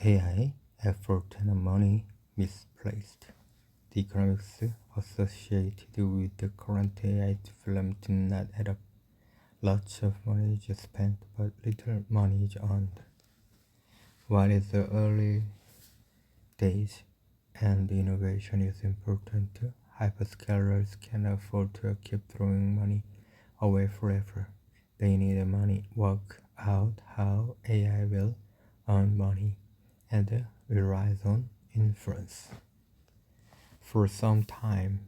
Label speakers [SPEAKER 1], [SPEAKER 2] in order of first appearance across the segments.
[SPEAKER 1] AI, effort and money misplaced. The economics associated with the current AI development do not add up. Lots of money is spent, but little money is earned. While in the early days and innovation is important, hyperscalers can afford to keep throwing money away forever. They need money, work out how AI will earn money, and relies on inference. For some time,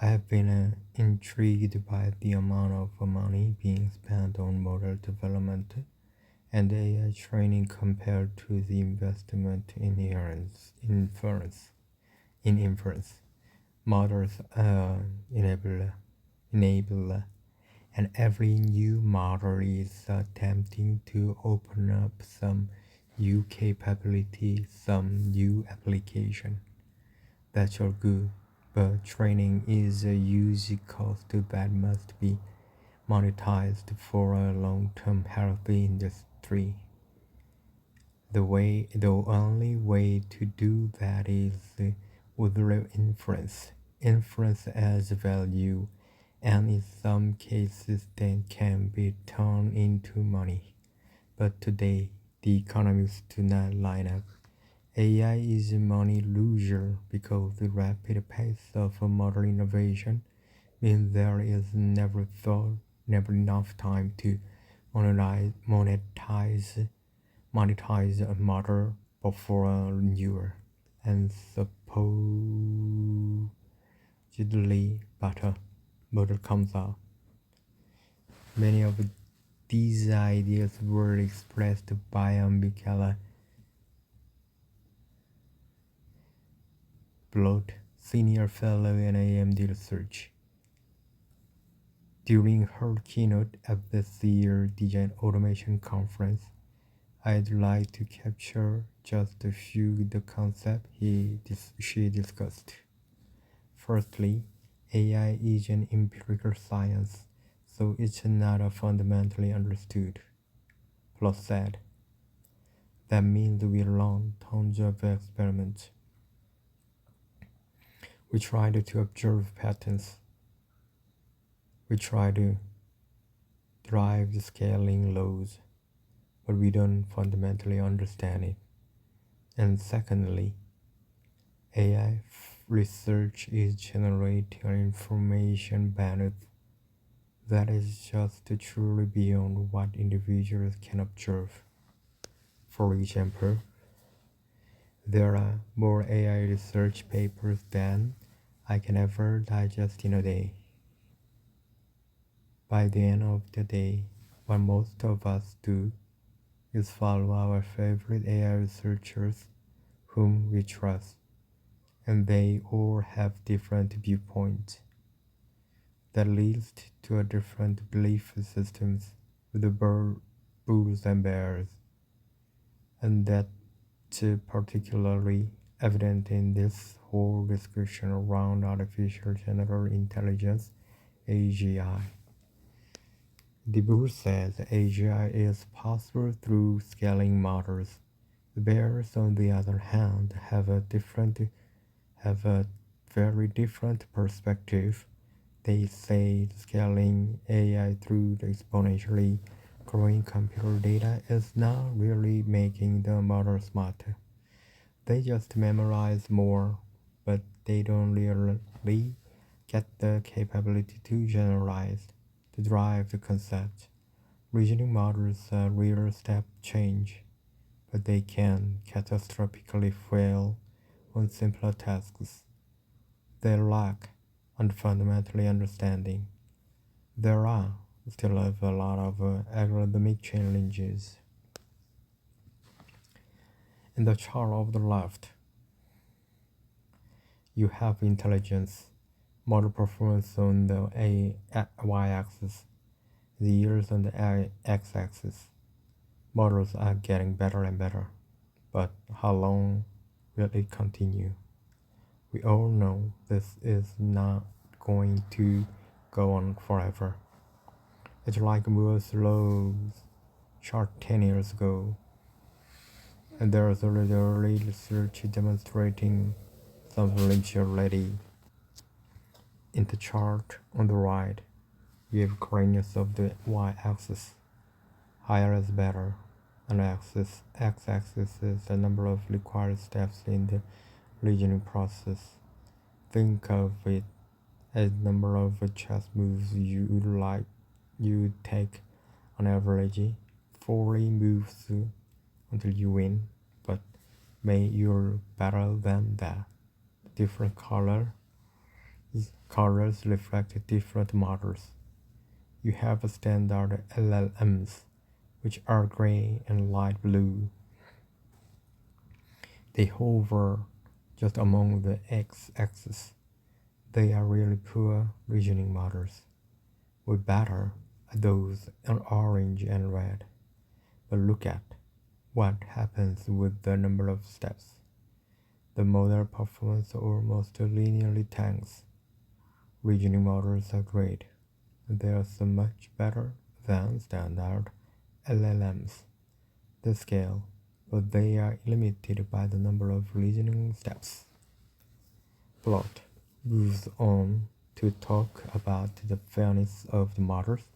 [SPEAKER 1] I have been intrigued by the amount of money being spent on model development and AI training compared to the investment in inference. Models enable, and every new model is attempting to open up some new capability, some new application. That's all good, but training is a huge cost that must be monetized for a long-term healthy industry. The only way to do that is with real inference. Inference adds value, and in some cases then can be turned into money. But today, the economics do not line up. AI is a money loser because the rapid pace of model innovation means there is never enough time to monetize a model before a newer and supposedly better model comes out. Many of these ideas were expressed by Michaela Bloat, Senior Fellow in AMD Research. During her keynote at this year's Design Automation Conference, I'd like to capture just a few of the concepts she discussed. Firstly, AI is an empirical science, so it's not fundamentally understood. Plus said, that means we run tons of experiments. We try to observe patterns. We try to drive the scaling laws, but we don't fundamentally understand it. And secondly, AI research is generating an information bandwidth that is just truly beyond what individuals can observe. For example, there are more AI research papers than I can ever digest in a day. By the end of the day, what most of us do is follow our favorite AI researchers whom we trust, and they all have different viewpoints. That leads to a different belief systems with the bulls and bears, and that's particularly evident in this whole discussion around artificial general intelligence, AGI. The bull says AGI is possible through scaling models. The bears, on the other hand, have a very different perspective. They say scaling AI through the exponentially growing computer data is not really making the model smarter. They just memorize more, but they don't really get the capability to generalize, to drive the concept. Reasoning models are real step change, but they can catastrophically fail on simpler tasks. They lack fundamentally understanding. There are still a lot of algorithmic challenges. In the chart of the left, you have intelligence, model performance on the y-axis, the years on the x-axis. Models are getting better and better, but how long will it continue? We all know this is not going to go on forever. It's like Moore's Law's chart 10 years ago. And there is already research demonstrating something already. In the chart on the right, we have coordinates of the y-axis. Higher is better. And x-axis is the number of required steps in the reasoning process. Think of it as the number of chess moves you take on average. 40 moves until you win, but may you're better than that. Different colors reflect different models. You have standard LLMs, which are gray and light blue. They hover just among the x-axis. They are really poor reasoning models. We're better at those in orange and red. But look at what happens with the number of steps. The model performance almost linearly tanks. Reasoning models are great. They are so much better than standard LLMs. They scale, but they are limited by the number of reasoning steps. Plot moves on to talk about the fairness of the models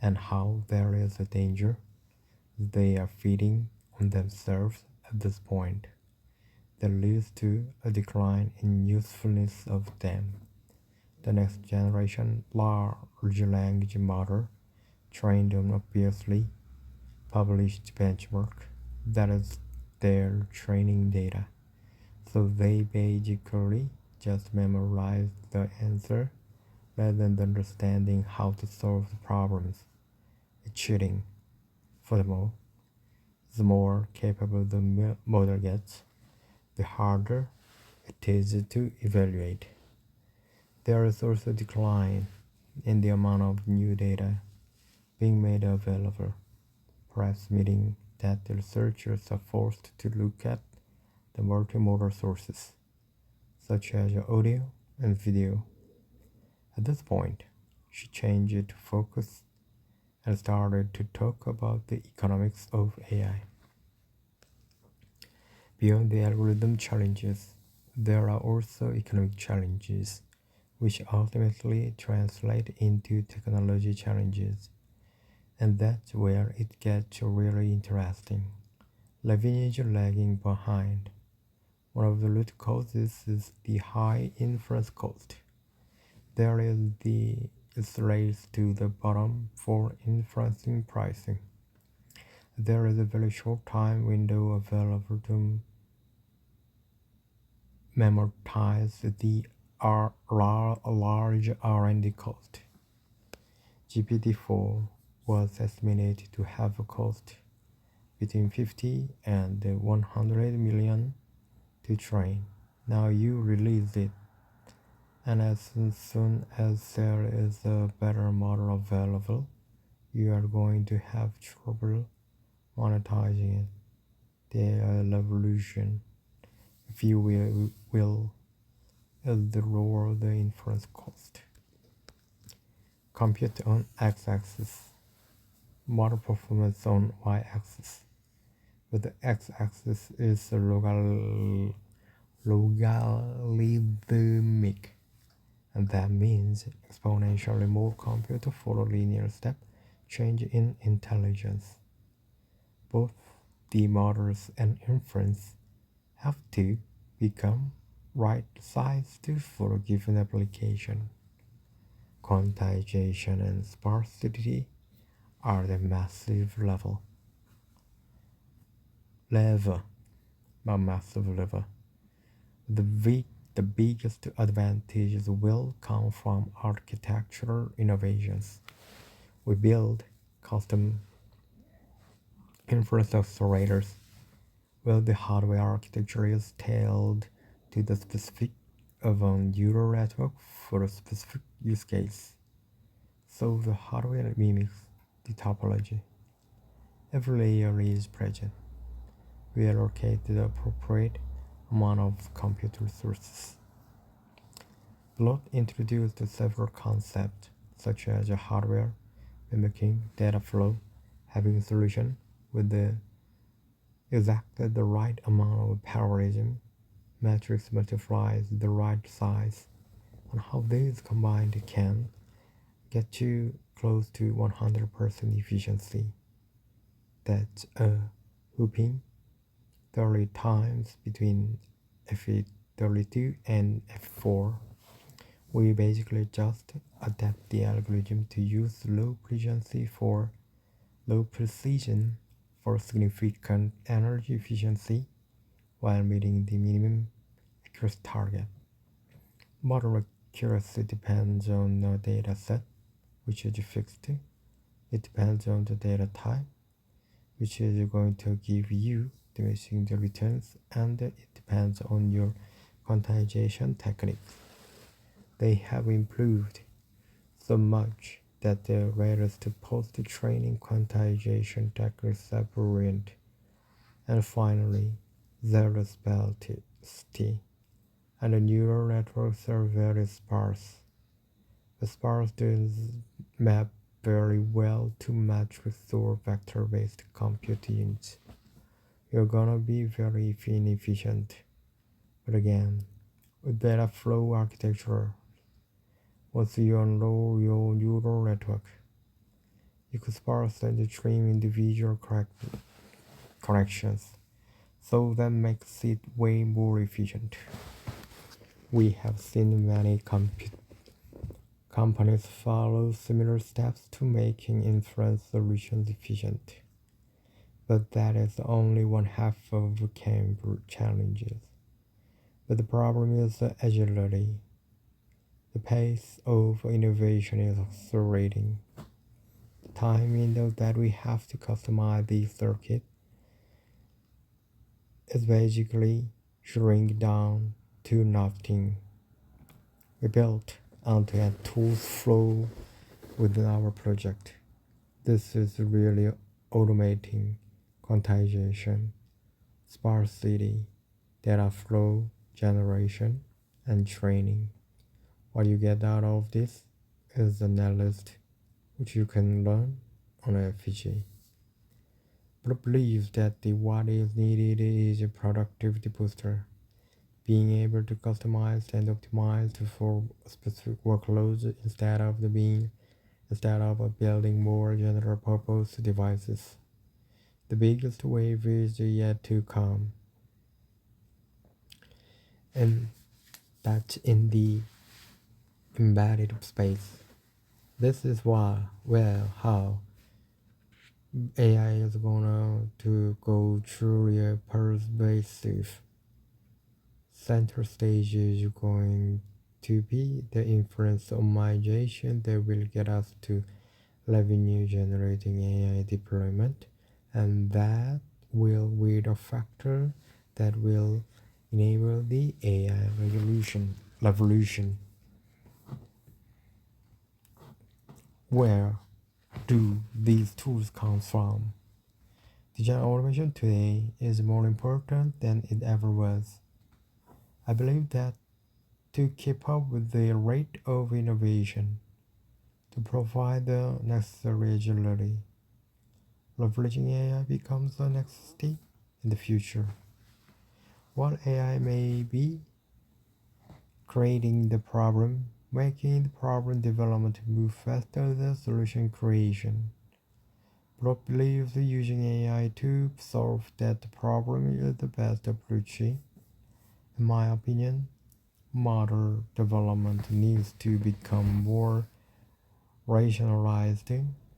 [SPEAKER 1] and how there is a danger they are feeding on themselves at this point that leads to a decline in usefulness of them. The next generation large language model trained on obviously published benchmark, that is their training data. So they basically just memorize the answer rather than understanding how to solve the problems. It's cheating. Furthermore, the more capable the model gets, the harder it is to evaluate. There is also a decline in the amount of new data being made available, perhaps meaning that the researchers are forced to look at the multimodal sources, such as audio and video. At this point, she changed focus and started to talk about the economics of AI. Beyond the algorithm challenges, there are also economic challenges, which ultimately translate into technology challenges. And that's where it gets really interesting. Living is lagging behind. One of the root causes is the high inference cost. There is the race to the bottom for inferencing pricing. There is a very short time window available to amortize the large R&D cost. GPT-4 was estimated to have a cost between 50 and 100 million to train. Now you release it, and as soon as there is a better model available, you are going to have trouble monetizing it. The revolution, if you will, is the lower the inference cost. Compute on x-axis, model performance on y-axis. But the x-axis is logarithmic, and that means exponentially more compute for a linear step change in intelligence. Both the models and inference have to become right-sized for a given application. Quantization and sparsity are the massive lever. The biggest advantages will come from architectural innovations. We build custom inference accelerators where the hardware architecture is tailored to the specific of a neural network for a specific use case. So the hardware mimics the topology. Every layer is present. We allocate the appropriate amount of compute resources. Block introduced several concepts such as hardware mimicking data flow, having a solution with the exactly the right amount of parallelism, matrix multiplies the right size, and how these combined can get you close to 100% efficiency. That's a whooping 30 times between F32 and F4. We basically just adapt the algorithm to use low precision for significant energy efficiency while meeting the minimum accuracy target. Model accuracy depends on the data set, which is fixed. It depends on the data type, which is going to give you the missing the returns, and it depends on your quantization techniques. They have improved so much that the latest post-training quantization techniques are brilliant. And finally, zero sparsity, and the neural networks are very sparse. The sparse does map very well to matrix or vector-based compute units. You're gonna be very inefficient. But again, with data flow architecture, once you unload your neural network, you could sparse and trim individual corrections, so that makes it way more efficient. We have seen many companies follow similar steps to making inference solutions efficient, but that is only one half of the challenges. But the problem is the agility. The pace of innovation is accelerating. The time window that we have to customize the circuit is basically shrink down to nothing. We built end-to-end tools flow within our project. This is really automating quantization, sparsity, data flow generation, and training. What you get out of this is a netlist, which you can learn on FPG. But I believe that what is needed is a productivity booster. Being able to customize and optimize for specific workloads instead of building more general purpose devices. The biggest wave is yet to come, and that's in the embedded space. This is how AI is gonna to go truly a pervasive. Center stage is going to be the inference optimization that will get us to revenue generating AI deployment, and that will be the factor that will enable the AI revolution. Where do these tools come from? Digital automation today is more important than it ever was. I believe that to keep up with the rate of innovation, to provide the necessary agility, leveraging AI becomes a necessity in the future. While AI may be creating the problem, making the problem development move faster than solution creation. But I believe that using AI to solve that problem is the best approach. In my opinion, model development needs to become more rationalized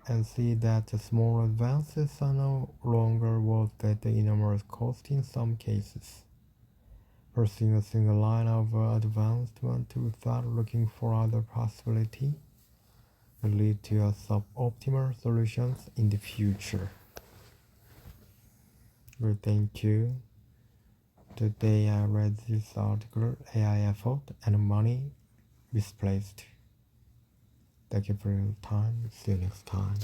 [SPEAKER 1] and see that the small advances are no longer worth the enormous cost in some cases. Pursuing a single line of advancement without looking for other possibility will lead to a suboptimal solutions in the future. Well, thank you. Today I read this article, AI effort and money misplaced. Thank you for your time. See you next time.